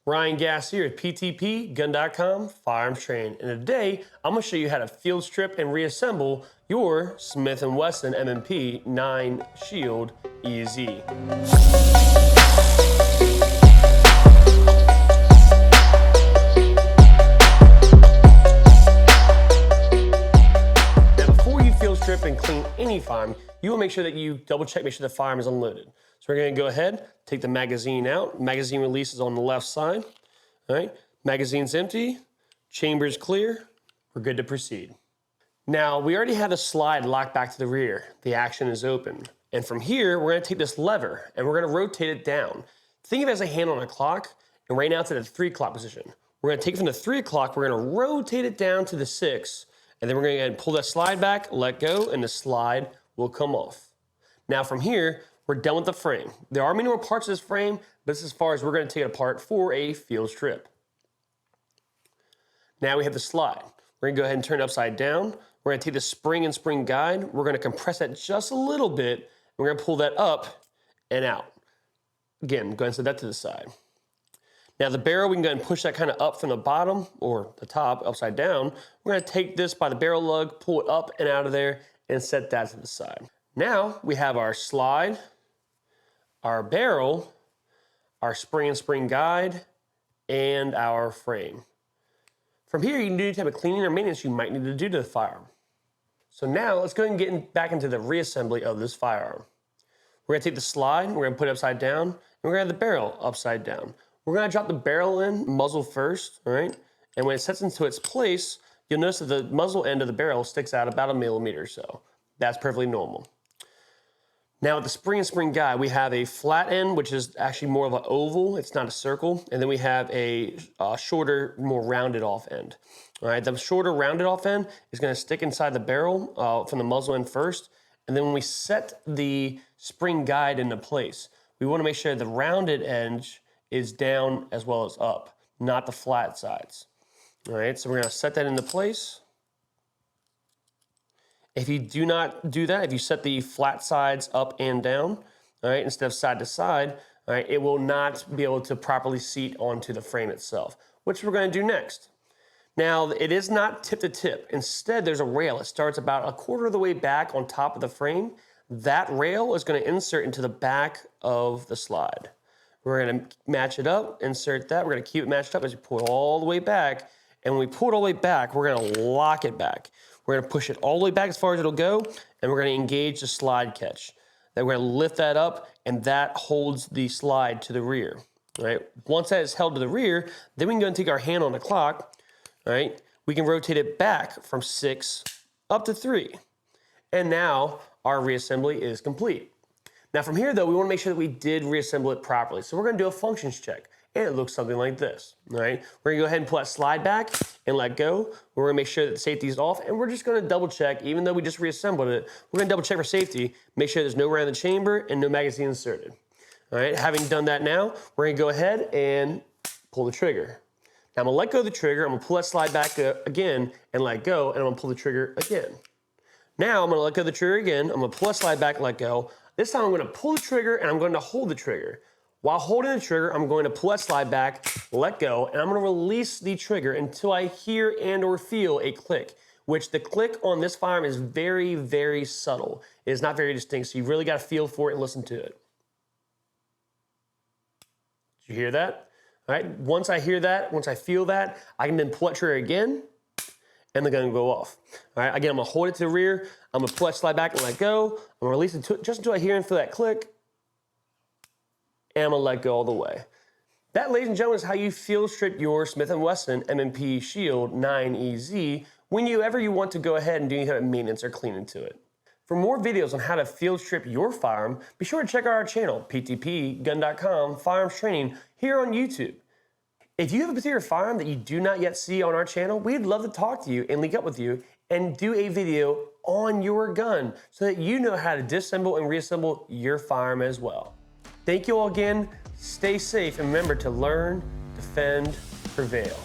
Ryan Gass here at PTPGun.com Firearms Training, and today I'm going to show you how to field strip and reassemble your Smith & Wesson M&P 9 Shield EZ. Now before you field strip and clean any firearm, you will make sure that you double check, make sure the firearm is unloaded. So we're going to go ahead, take the magazine out. Magazine release is on the left side. All right, magazine's empty, chamber's clear, we're good to proceed. Now, we already had a slide locked back to the rear. The action is open. And from here, we're going to take this lever and we're going to rotate it down. Think of it as a hand on a clock, and right now it's at a 3 o'clock position. We're going to take it from the 3 o'clock, we're going to rotate it down to the 6, and then we're going to go ahead and pull that slide back, let go, and the slide will come off. Now from here, we're done with the frame. There are many more parts of this frame, but this is as far as we're going to take it apart for a field strip. Now we have the slide. We're going to go ahead and turn it upside down. We're going to take the spring and spring guide. We're going to compress that just a little bit. And we're going to pull that up and out. Again, go ahead and set that to the side. Now the barrel, we can go ahead and push that kind of up from the bottom or the top upside down. We're going to take this by the barrel lug, pull it up and out of there, and set that to the side. Now we have our slide, our barrel, our spring and spring guide, and our frame. From here, you can do any type of cleaning or maintenance you might need to do to the firearm. So now let's go ahead and get back into the reassembly of this firearm. We're gonna take the slide, we're gonna put it upside down, and we're gonna have the barrel upside down. We're gonna drop the barrel in, muzzle first, all right? And when it sets into its place, you'll notice that the muzzle end of the barrel sticks out about 1 millimeter or so. That's perfectly normal. Now with the spring and spring guide, we have a flat end, which is actually more of an oval. It's not a circle. And then we have a shorter, more rounded off end. All right, the shorter rounded off end is gonna stick inside the barrel from the muzzle end first. And then when we set the spring guide into place, we wanna make sure the rounded edge is down as well as up, not the flat sides. All right, so we're gonna set that into place. If you do not do that, if you set the flat sides up and down, all right, instead of side to side, all right, it will not be able to properly seat onto the frame itself, which we're going to do next. Now, it is not tip to tip. Instead, there's a rail. It starts about 1/4 of the way back on top of the frame. That rail is going to insert into the back of the slide. We're going to match it up, insert that. We're going to keep it matched up as we pull it all the way back. And when we pull it all the way back, we're going to lock it back. We're going to push it all the way back as far as it'll go, and we're going to engage the slide catch. Then we're going to lift that up, and that holds the slide to the rear. All right? Once that is held to the rear, then we can go and take our hand on the clock. All right? We can rotate it back from 6 up to 3. And now our reassembly is complete. Now from here, though, we want to make sure that we did reassemble it properly. So we're going to do a functions check. And it looks something like this, all right? We're gonna go ahead and pull that slide back and let go. We're gonna make sure that the safety is off, and we're just gonna double check, even though we just reassembled it, we're gonna double check for safety, make sure there's no round in the chamber and no magazine inserted. All right, having done that now, we're gonna go ahead and pull the trigger. Now I'm gonna let go of the trigger, I'm gonna pull that slide back again and let go, and I'm gonna pull the trigger again. Now I'm gonna let go of the trigger again, I'm gonna pull that slide back and let go. This time I'm gonna pull the trigger and I'm going to hold the trigger. While holding the trigger, I'm going to pull that slide back, let go, and I'm going to release the trigger until I hear and or feel a click, which the click on this firearm is very, very subtle. It is not very distinct, so you really got to feel for it and listen to it. Did you hear that? All right, once I hear that, once I feel that, I can then pull that trigger again, and the gun will go off. All right, again, I'm going to hold it to the rear, I'm going to pull that slide back and let go, I'm going to release it just until I hear and feel that click, and I'm gonna let go all the way. That, ladies and gentlemen, is how you field strip your Smith & Wesson M&P Shield 9 EZ whenever you want to go ahead and do any kind of maintenance or cleaning to it. For more videos on how to field strip your firearm, be sure to check out our channel, PTPGun.com Firearms Training, here on YouTube. If you have a particular firearm that you do not yet see on our channel, we'd love to talk to you and link up with you and do a video on your gun so that you know how to disassemble and reassemble your firearm as well. Thank you all again. Stay safe and remember to learn, defend, prevail.